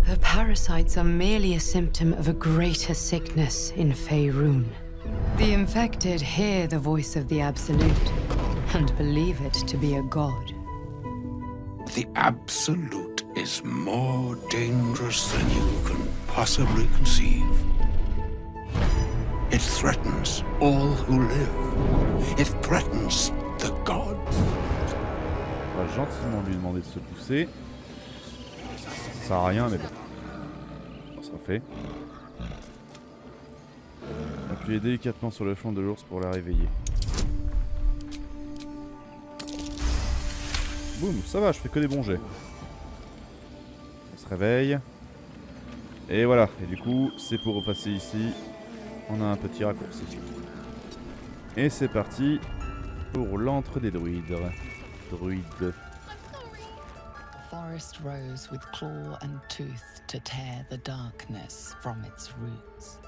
The parasites are merely a symptom of a greater sickness in Faerun. The infected hear the voice of the Absolute and believe it to be a god. The Absolute is more dangerous than you can possibly conceive. It threatens all who live. It threatens the gods. On va gentiment lui demander de se pousser. Ça sert à rien, mais bon. Ça sera fait. Appuyez délicatement sur le flanc de l'ours pour la réveiller. Boum, ça va, je fais que des bons jets. On se réveille. Et voilà, et du coup, c'est pour repasser ici. On a un petit raccourci. Et c'est parti pour l'antre des druides. Druides. Forest rose with claw and tooth to tear the darkness from its roots.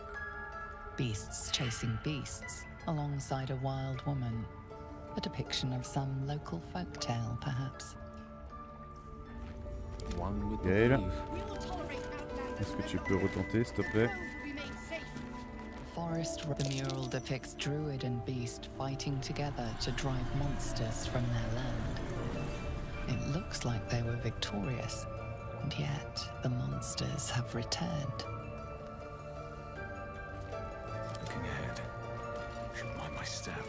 Beasts chasing beasts alongside a wild woman. A depiction of some local folktale, perhaps. Gaël, est-ce que tu peux retenter, s'il te plaît? Forest, the mural depicts druid and beast fighting together to drive monsters from their land. It looks like they were victorious, and yet the monsters have returned. Looking ahead. Should mind my step.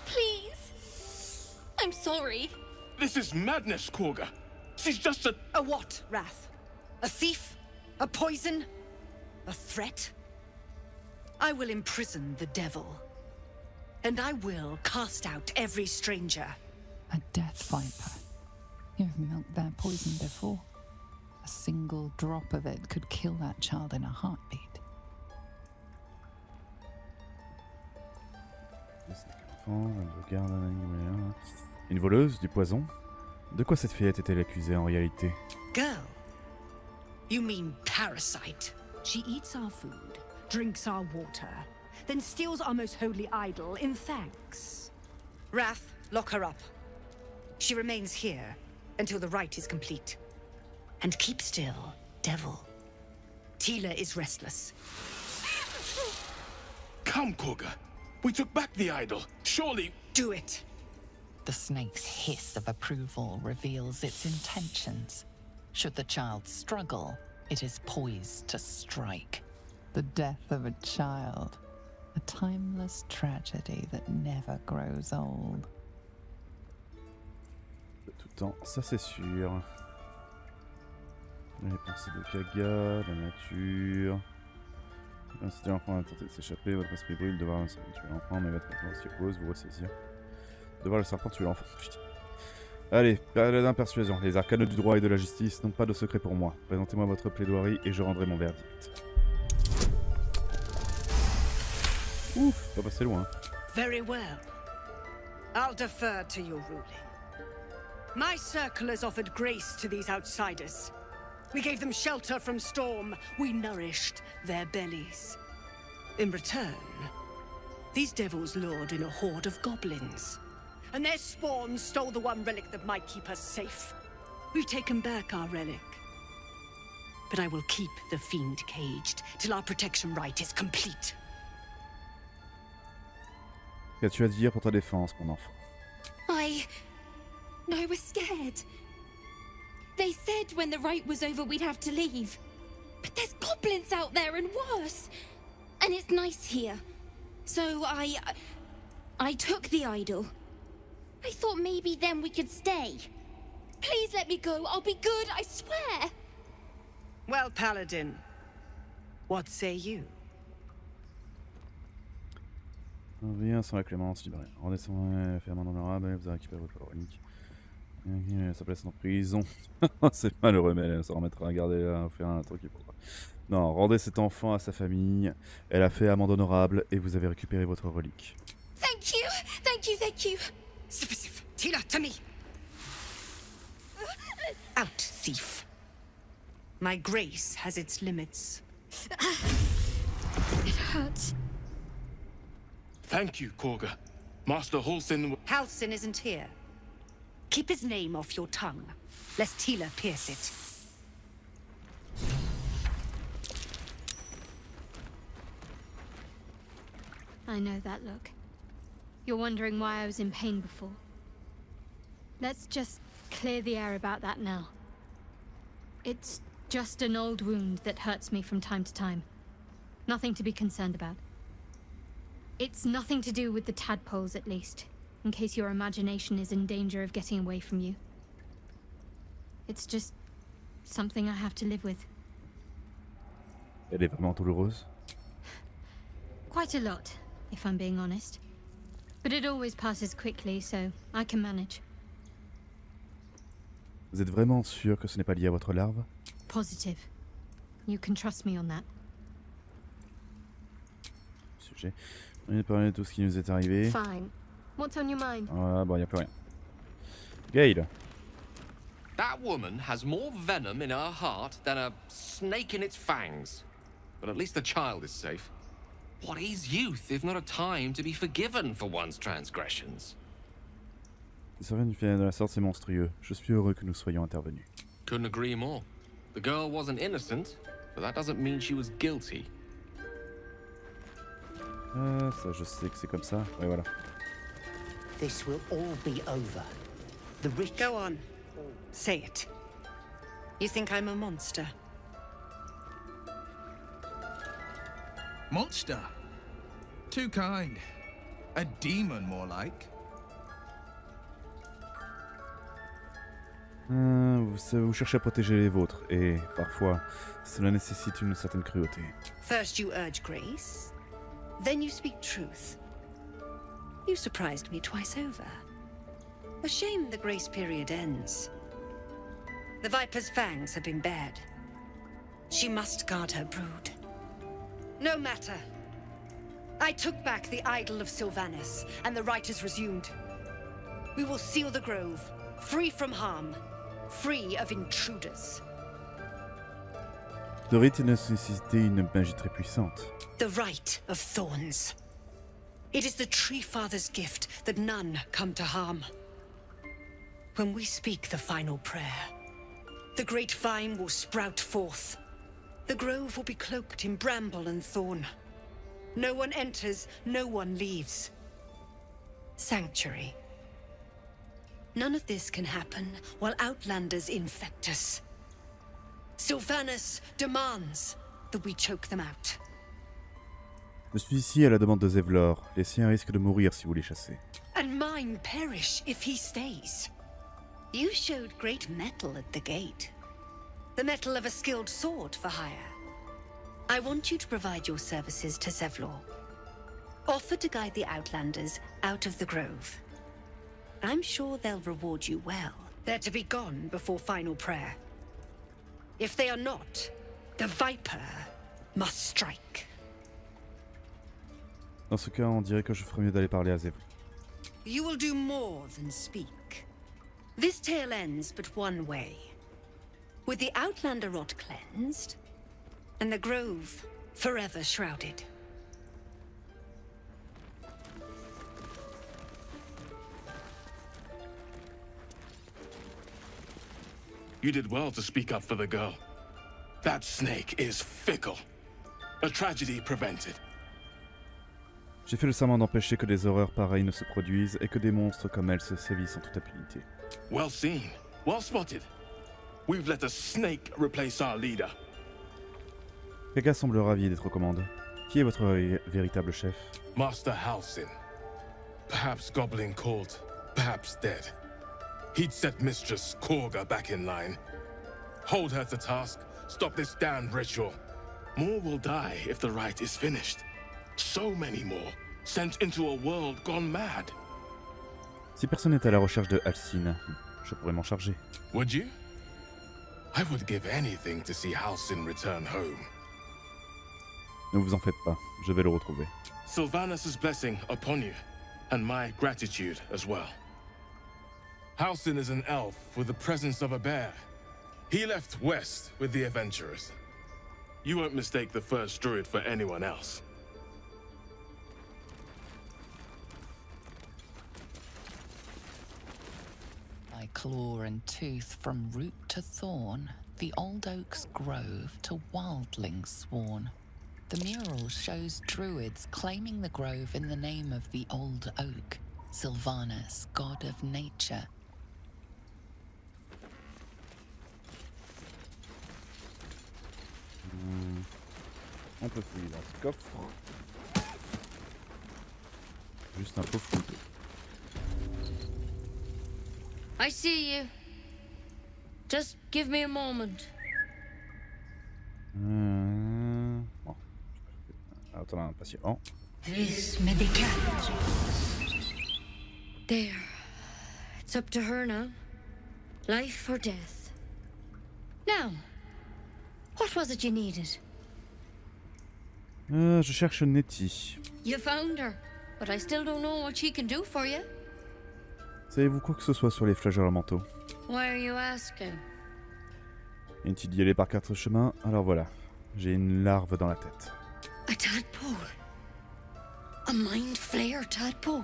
Please. I'm sorry. This is madness, Korga. She's just a... A what, Wrath? A thief? A poison? A threat? I will imprison the devil. And I will cast out every stranger. A death viper. You've milked their poison before. A single drop of it could kill that child in a heartbeat. Une voleuse, du poison. De quoi cette fillette est-elle accusée en réalité? Girl? You mean parasite? She eats our food, drinks our water, then steals our most holy idol in thanks. Wrath, lock her up. She remains here until the rite is complete. And keep still, devil. Tila is restless. Come, Korga. We took back the idol. Surely... Do it. The snake's hiss of approval reveals its intentions. Should the child struggle, it is poised to strike. The death of a child. A timeless tragedy that never grows old. Tout le temps, ça c'est sûr. Les pensées de Kaga, la nature. Si l'enfant a tenté de s'échapper, votre esprit brûle de voir le serpent tuer l'enfant, mais votre réponse s'y oppose, vous ressaisir. De voir le serpent tuer l'enfant. Putain. Allez, paladin persuasion. Les arcanes du droit et de la justice n'ont pas de secret pour moi. Présentez-moi votre plaidoirie et je rendrai mon verdict. Ouf, pas passé loin. Very well. I'll defer to your ruling. My circle has offered grace to these outsiders. We gave them shelter from storm. We nourished their bellies. In return, these devils lured in a horde of goblins. And their spawn stole the one relic that might keep us safe. We've taken back our relic. But I will keep the fiend caged till our protection rite is complete. Qu'as-tu à dire pour ta défense, mon enfant? I was scared. They said when the rite was over we'd have to leave. But there's goblins out there and worse. And it's nice here. So I took the idol. I thought maybe then we could stay. Please let me go. I'll be good, I swear. Well, Paladin, what say you? Viens sans la clémence, libéré. Redescendez, fait amende honorable, vous avez récupéré votre pouvoir unique. Sa place en prison. C'est malheureux, mais elle se remettra à garder, à faire un truc. Non, rendez cet enfant à sa famille. Elle a fait amende honorable et vous avez récupéré votre relique. Thank you, thank you, thank you. Sif, Tila, to me. Out, thief. My grace has its limits. It hurts. Thank you, Korga. Master Halsin... Halsin isn't here. Keep his name off your tongue, lest Tila pierce it. I know that look. You're wondering why I was in pain before. Let's just clear the air about that now. It's just an old wound that hurts me from time to time. Nothing to be concerned about. It's nothing to do with the tadpoles, at least, in case your imagination is in danger of getting away from you. It's just something I have to live with. Elle est vraiment douloureuse. Quite a lot, if I'm being honest. But it always passes quickly, so I can manage. Vous êtes vraiment sûr que ce n'est pas lié à votre larve? Positive. You can trust me on that. Sujet. On vient de parler de tout ce qui nous est arrivé. Fine. What's on your mind? Voilà, bon, y a plus rien. Gale. That woman has more venom in her heart than a snake in its fangs. But at least the child is safe. What is youth if not a time to be forgiven for one's transgressions? Si ça vient du final de la sorte, c'est monstrueux. Je suis heureux que nous soyons intervenus. Couldn't agree more. The girl wasn't innocent, but that doesn't mean she was guilty. Ça, je sais que c'est comme ça. Ouais, voilà. This will all be over. The rich... Go on. Say it. You think I'm a monster? Monster? Too kind. A demon, more like. Vous cherchez à protéger les vôtres, et parfois, cela nécessite une certaine cruauté. First you urge grace, then you speak truth. You surprised me twice over. A shame the grace period ends. The Viper's fangs have been bared. She must guard her brood. No matter. I took back the idol of Sylvanas, and the rite is resumed. We will seal the grove, free from harm, free of intruders. Le rite nécessitait une magie très puissante. The rite of thorns. It is the Tree Father's gift that none come to harm. When we speak the final prayer, the great vine will sprout forth. The grove will be cloaked in bramble and thorn. No one enters, no one leaves. Sanctuary. None of this can happen while Outlanders infect us. Sylvanas demands that we choke them out. Je suis ici à la demande de Zevlor. Les siens risquent de mourir si vous les chassez. And mine perish if he stays. You showed great mettle at the gate. The mettle of a skilled sword for hire. I want you to provide your services to Zevlor. Offer to guide the Outlanders out of the grove. I'm sure they'll reward you well. They're to be gone before final prayer. If they are not, the Viper must strike. Dans ce cas, on dirait que je ferais mieux d'aller parler à Zevlor. You will do more than speak. This tale ends but one way. With the Outlander rot cleansed, and the grove forever shrouded. You did well to speak up for the girl. That snake is fickle. A tragedy prevented. J'ai fait le serment d'empêcher que des horreurs pareilles ne se produisent et que des monstres comme elle se sévissent en toute impunité. Well seen. Well spotted. We've let a snake replace our leader. Qu'à semble ravi d'être aux commandes. Qui est votre véritable chef? Master Halsin. Perhaps goblin called, perhaps dead. He'd set Mistress Korga back in line. Hold her to task, stop this damned ritual. More will die if the rite is finished. So many more, sent into a world gone mad. Si personne n'est à la recherche de Halsin, je pourrais m'en charger. Would you? I would give anything to see Halsin return home. Ne vous en faites pas, je vais le retrouver. Sylvanas' blessing upon you, and my gratitude as well. Halsin is an elf with the presence of a bear. He left west with the adventurers. You won't mistake the first druid for anyone else. claw and tooth from root to thorn, the old oak's grove to wildlings sworn. The mural shows druids claiming the grove in the name of the old oak, Sylvanus, god of nature. On peut fouiller dans ce coffre. Juste un peu fouillé. I see you. Just give me a moment. Bon. Attends, patient. This medicat. There. It's up to her now. Life or death. Now, what was it you needed? Je cherche Nettie. You found her, but I still don't know what she can do for you. Savez-vous quoi que ce soit sur les flageurs mentaux? Why are you asking? Nettie dit aller par 4 chemins, alors voilà. J'ai une larve dans la tête. A tadpole? A mind flayer tadpole?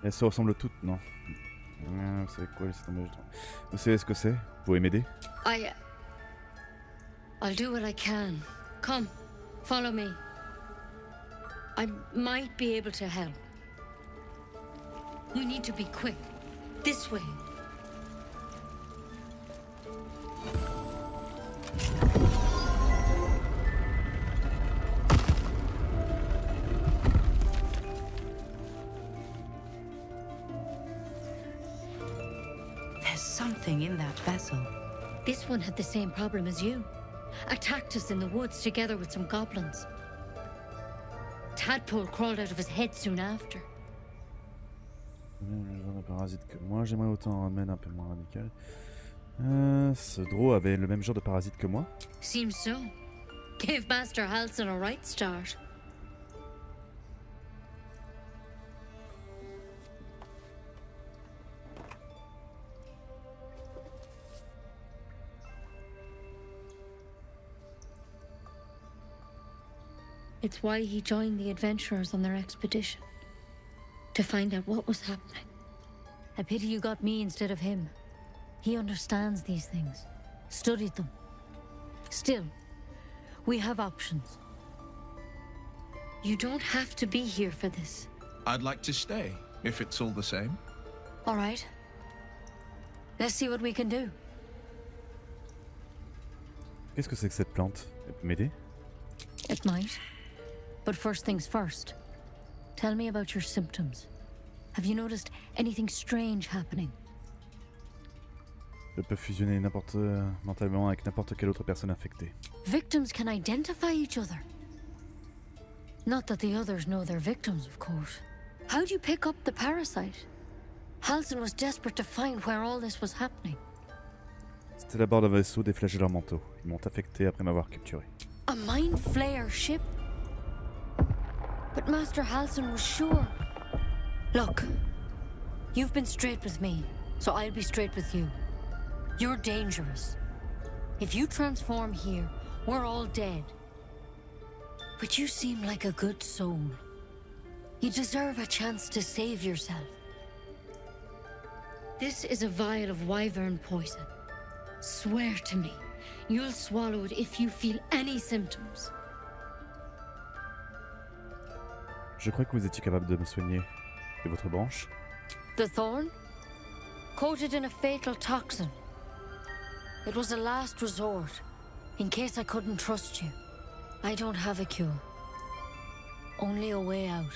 Elles se ressemblent toutes, non? Vous savez quoi, laissez tomber. Vous savez ce que c'est? Vous pouvez m'aider? I'll do what I can. Come, follow me. I might be able to help. We need to be quick. This way. There's something in that vessel. This one had the same problem as you. Attacked us in the woods together with some goblins. Tadpole crawled out of his head soon after. Le même genre de parasite que moi, j'aimerais autant en ramène un peu moins radical. Ce draw avait le même genre de parasite que moi? Seems so. Gave Master Halsin a right start. It's why he joined the adventurers on their expedition. To find out what was happening. A pity you got me instead of him. He understands these things. Studied them. Still, we have options. You don't have to be here for this. I'd like to stay, if it's all the same. All right. Let's see what we can do. Qu'est-ce que c'est que cette plante? Elle peut m'aider? It might. But first things first. Tell me about your symptoms. Have you noticed anything strange happening? Je peux fusionner mentalement avec n'importe quelle autre personne infectée. Victims can identify each other. Not that the others know they're victims, of course. How'd you pick up the parasite? Halsin was desperate to find where all this was happening. C'était à bord d'un vaisseau des flagelleurs mentaux. Ils m'ont affecté après m'avoir capturé. A mind flayer ship? But Master Halsin was sure. Look, you've been straight with me, so I'll be straight with you. You're dangerous. If you transform here, we're all dead. But you seem like a good soul. You deserve a chance to save yourself. This is a vial of wyvern poison. Swear to me, you'll swallow it if you feel any symptoms. Je crois que vous étiez capable de me soigner. Et votre branche? The thorn? Coated in a fatal toxin. It was a last resort, in case I couldn't trust you. I don't have a cure. Only a way out.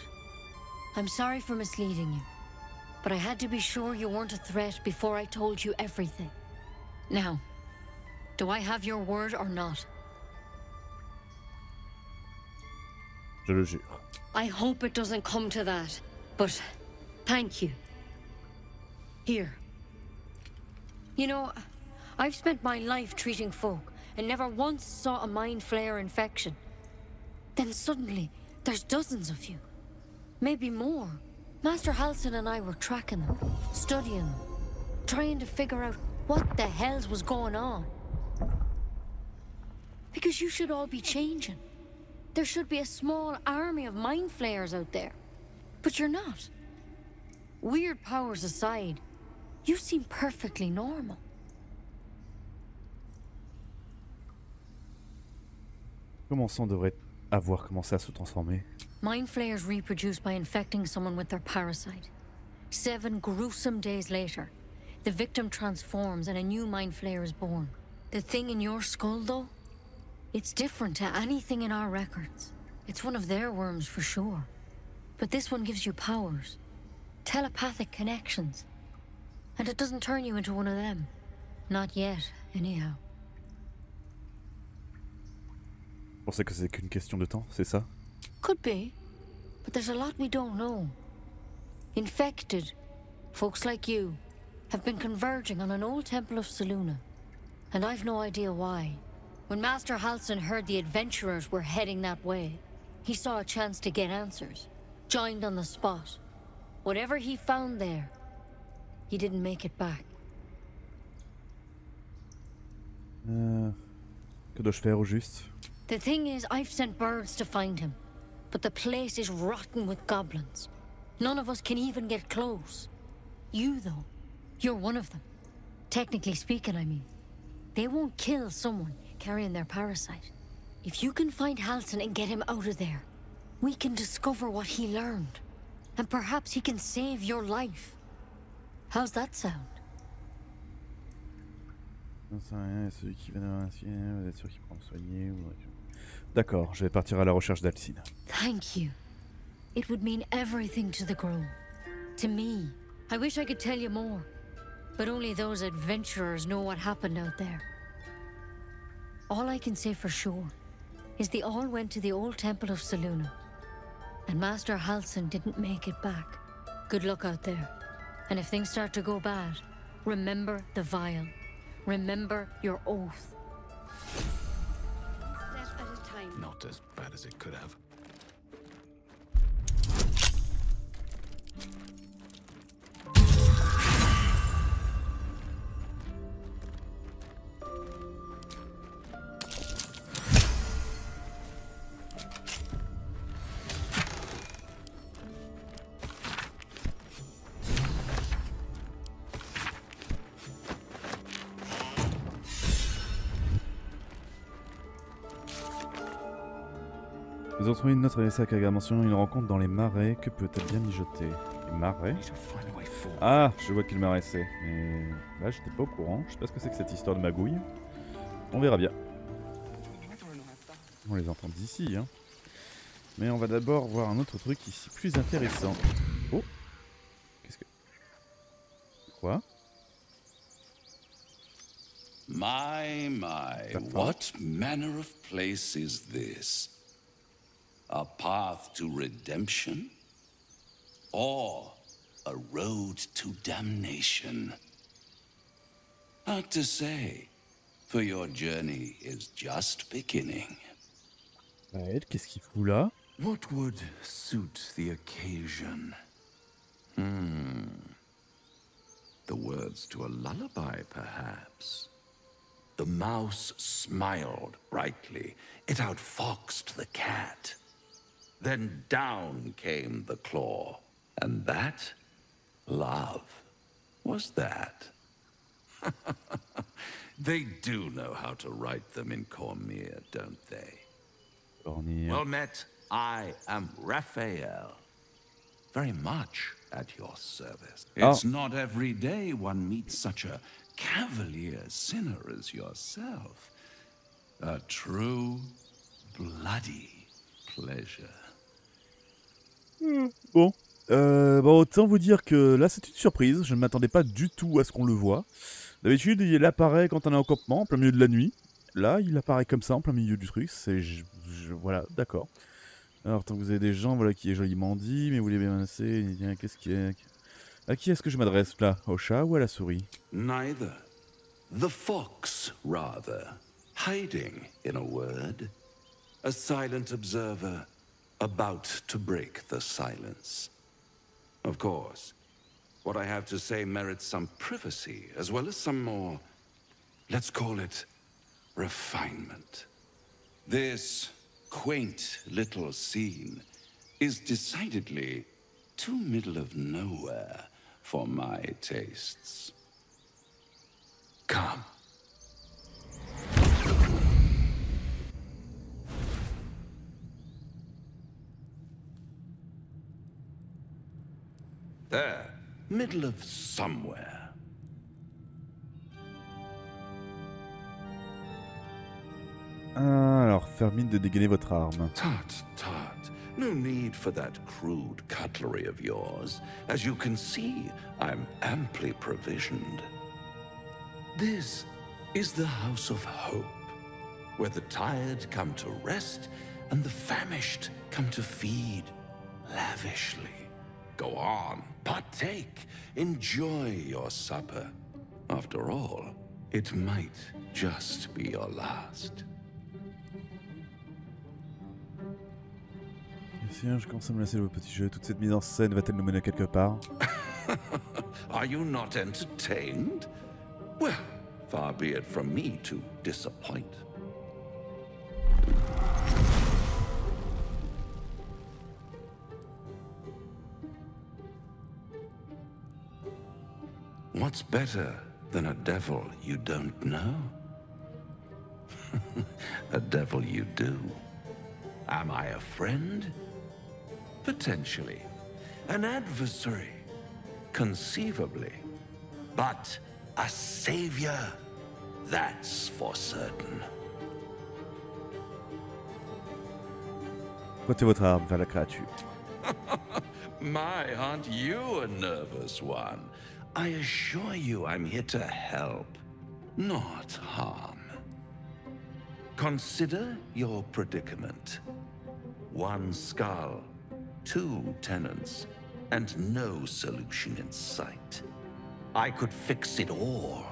I'm sorry for misleading you, but I had to be sure you weren't a threat before I told you everything. Now, do I have your word or not? Je le jure. I hope it doesn't come to that, but thank you. Here. You know, I've spent my life treating folk and never once saw a mind flayer infection. Then suddenly, there's dozens of you. Maybe more. Master Halsin and I were tracking them, studying them, trying to figure out what the hells was going on. Because you should all be changing. There should be a small army of mind flayers out there. But you're not. weird powers aside, you seem perfectly normal. Comment ça, on devrait avoir commencé à se transformer? Mind flayers reproduce by infecting someone with their parasite. 7 gruesome days later, the victim transforms and a new mind flayer is born. The thing in your skull, though, it's different to anything in our records. It's one of their worms for sure. But this one gives you powers, telepathic connections. And it doesn't turn you into one of them. Not yet, anyhow. Je pensais que c'est qu'une question de temps, c'est ça? Could be, but there's a lot we don't know. Infected, folks like you, have been converging on an old temple of Seluna, and I've no idea why. When Master Halsin heard the adventurers were heading that way, he saw a chance to get answers, joined on the spot. Whatever he found there, he didn't make it back. Que dois-je faire au juste? The thing is, I've sent birds to find him, but the place is rotten with goblins. None of us can even get close. You, though, you're one of them. Technically speaking, I mean. They won't kill someone carrying their parasite. If you can find Halsin and get him out of there, we can discover what he learned. And perhaps he can save your life. How's that sound? Celui qui va dans vous êtes sûr qu'il prend soigner ou... D'accord, je vais partir à la recherche d'Alcine. Thank you. It would mean everything to the Grove. To me. I wish I could tell you more. But only those adventurers know what happened out there. All I can say for sure is they all went to the old temple of Seluna. And Master Halsin didn't make it back. Good luck out there. And if things start to go bad, remember the vial. Remember your oath. One step at a time. Not as bad as it could have. Nous avons trouvé une note adressée à Kaga mentionnant une rencontre dans les marais. Que peut-elle bien mijoter? Les marais? Ah, je vois quel marais c'est. Mais là, j'étais pas au courant. Je sais pas ce que c'est que cette histoire de magouille. On verra bien. On les entend d'ici, hein. Mais on va d'abord voir un autre truc ici, plus intéressant. Oh! Qu'est-ce que... Quoi? My, what manner of place is this? A path to redemption? Or a road to damnation? Hard to say, for your journey is just beginning. Ouais, qu'est-ce qu'il fout là? What would suit the occasion? The words to a lullaby, perhaps. The mouse smiled brightly. It outfoxed the cat. Then down came the claw. And that, love, was that. They do know how to write them in Cormier, don't they? Cormier. Well met, I am Raphael. Very much at your service. It's not every day one meets such a cavalier sinner as yourself. A true, bloody pleasure. Bon. Bon, autant vous dire que là c'est une surprise. Je ne m'attendais pas du tout à ce qu'on le voit. D'habitude, il apparaît quand on est en campement, en plein milieu de la nuit. Là, il apparaît comme ça, en plein milieu du truc. C'est... Voilà, d'accord. Alors, tant que vous avez des gens, voilà, qui est joliment dit, mais vous les menacez, qu'est-ce qu'il y a? À qui est-ce que je m'adresse là? Au chat ou à la souris? Neither. The fox, rather. Hiding, in a word. A silent observer, about to break the silence. Of course, what I have to say merits some privacy, as well as some more, let's call it, refinement. This quaint little scene is decidedly too middle of nowhere for my tastes. Come. There, middle of somewhere. Alors, faire mine de dégainer votre arme. Tut, tut. No need for that crude cutlery of yours. As you can see, I'm amply provisioned. This is the House of Hope, where the tired come to rest and the famished come to feed lavishly. Go on, partake, enjoy your supper. After all, it might just be your last. Je commence à me lasser de vos petits jeux. Toute cette mise en scène va-t-elle nous mener quelque part? Are you not entertained? Well, far be it from me to disappoint. What's better than a devil you don't know? A devil you do. Am I a friend? Potentially. An adversary? Conceivably. But a savior? That's for certain. Pointez votre arme vers la créature. My, aren't you a nervous one? I assure you I'm here to help, not harm. Consider your predicament. One skull, 2 tenants, and no solution in sight. I could fix it all,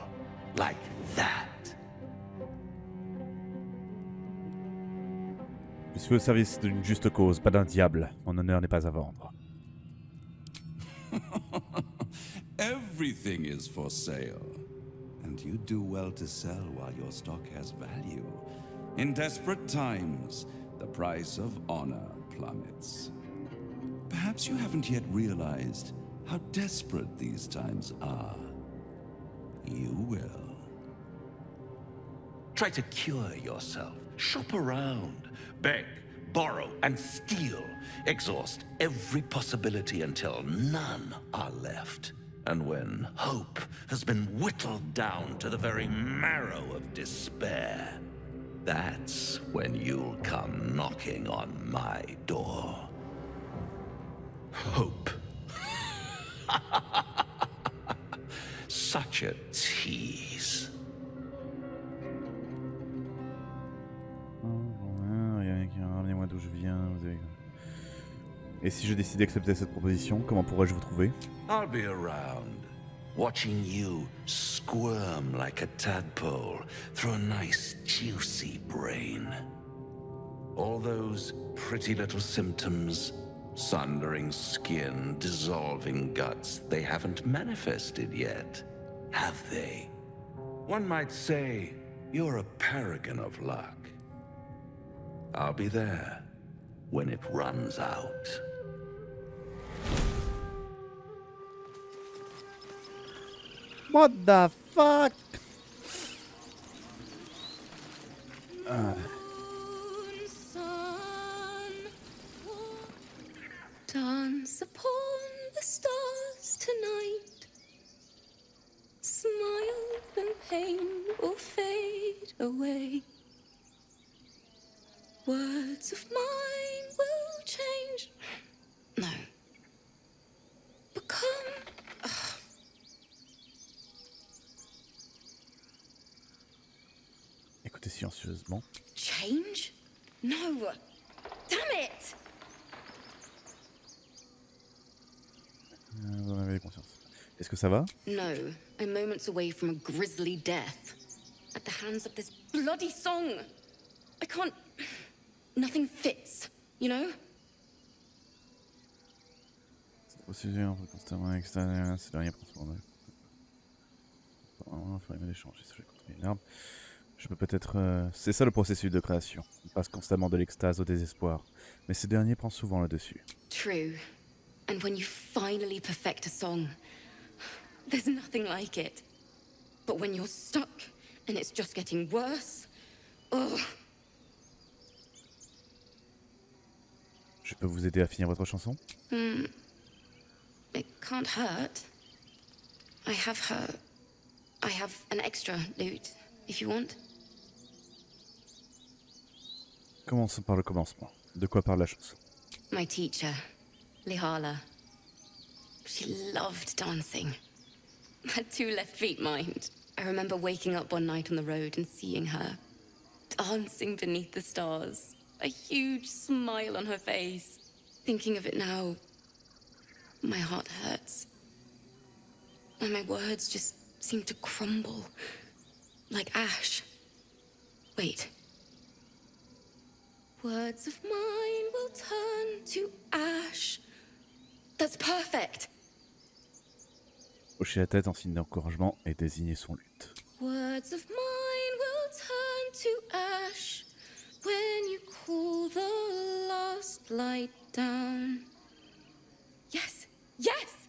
like that. Je suis au service d'une juste cause, pas d'un diable. Mon honneur n'est pas à vendre. Everything is for sale, and you do well to sell while your stock has value. In desperate times, the price of honor plummets. Perhaps you haven't yet realized how desperate these times are. You will. Try to cure yourself. Shop around. Beg, borrow, and steal. Exhaust every possibility until none are left. And when hope has been whittled down to the very marrow of despair, that's when you'll come knocking on my door. Hope. Such a tease. Ramenez-moi d'où je viens. Et si je décide d'accepter cette proposition, comment pourrais-je vous trouver? I'll be around, watching you squirm like a tadpole through a nice juicy brain. All those pretty little symptoms, sundering skin, dissolving guts, they haven't manifested yet, have they? One might say you're a paragon of luck. I'll be there when it runs out. What the fuck? Dance upon the stars tonight. Smile and pain will fade away. Words of mine will change. No. Become. Écoutez silencieusement. Change? No. Damn it! Vous en avez conscience. Est-ce que ça va? No. I'm moments away from a grisly death. At the hands of this bloody song. I can't. Nothing fits, you know? Cette procédure peut constamment extérieur, c'est le dernier principe. Il faudrait l'échanger si je vais construire une arme. Je peux peut-être. C'est ça le processus de création. On passe constamment de l'extase au désespoir. Mais ce dernier prend souvent le dessus. True. And when you finally perfect a song, There's nothing like it. But when you're stuck, and it's just getting worse... Oh... Je peux vous aider à finir votre chanson? It can't hurt. I have an extra lute, if you want. Commençons par le commencement. De quoi parle la chanson? My teacher, Lihala. She loved dancing. Had 2 left feet, mind. I remember waking up one night on the road and seeing her, dancing beneath the stars, a huge smile on her face. Thinking of it now, my heart hurts. And my words just seem to crumble, like ash. Wait. Words of mine will turn to ash. That's perfect. Hocher la tête en signe d'encouragement et désigner son luth. Words of mine will turn to ash when you cool the last light down. Yes, yes!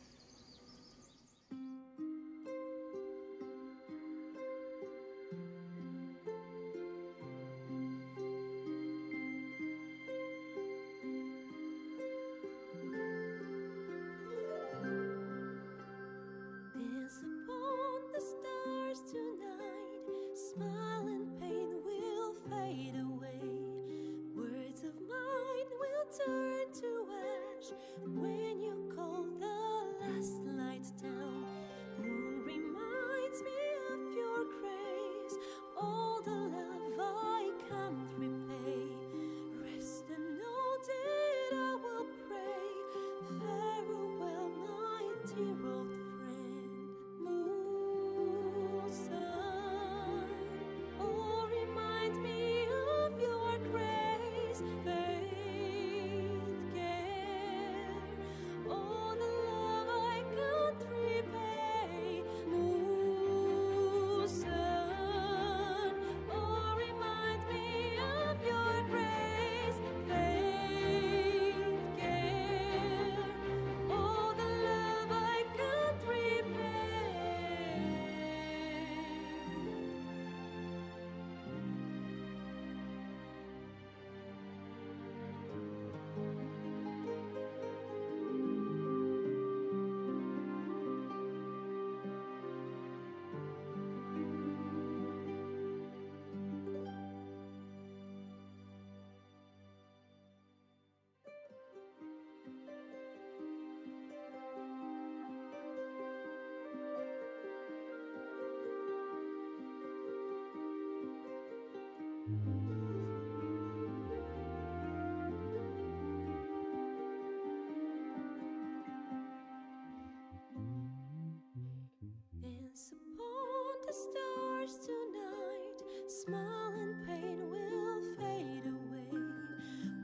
Dance upon the stars tonight. Smile and pain will fade away.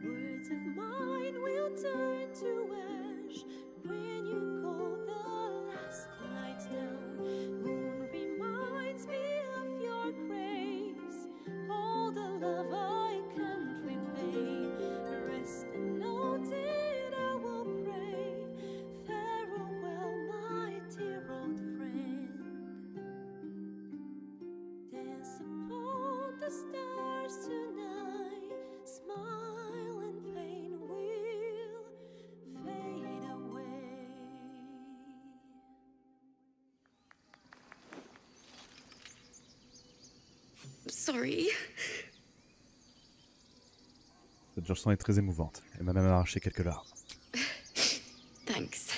Words of mine will turn to ash when you call the last lights down. Moon reminds me of your grace. All the love I can't repay. Rest and note it, I will pray. Farewell, my dear old friend. Dance upon the stars tonight. Smile and pain will fade away. Sorry. Cette chanson est très émouvante. Elle m'a même arraché quelques larmes. Thanks.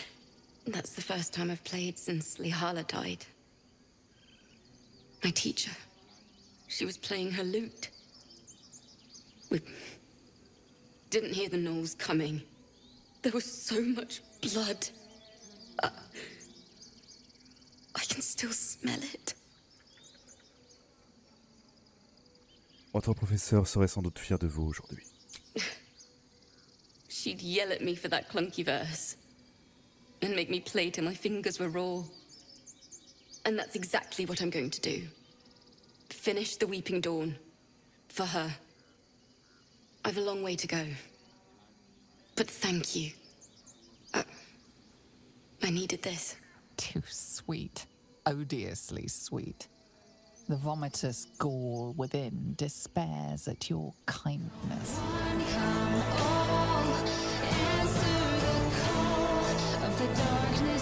That's the first time I've played since Lihala died. My teacher. She was playing her lute. We didn't hear the gnolls coming. There was so much blood. I can still smell it. Votre professeur serait sans doute fier de vous aujourd'hui. She'd yell at me for that clunky verse. And make me play till my fingers were raw. And that's exactly what I'm going to do. Finish the Weeping Dawn. For her. I've a long way to go. But thank you. I needed this. Too sweet. Odiously sweet. The vomitous gall within despairs at your kindness. Come all, answer the call of the darkness.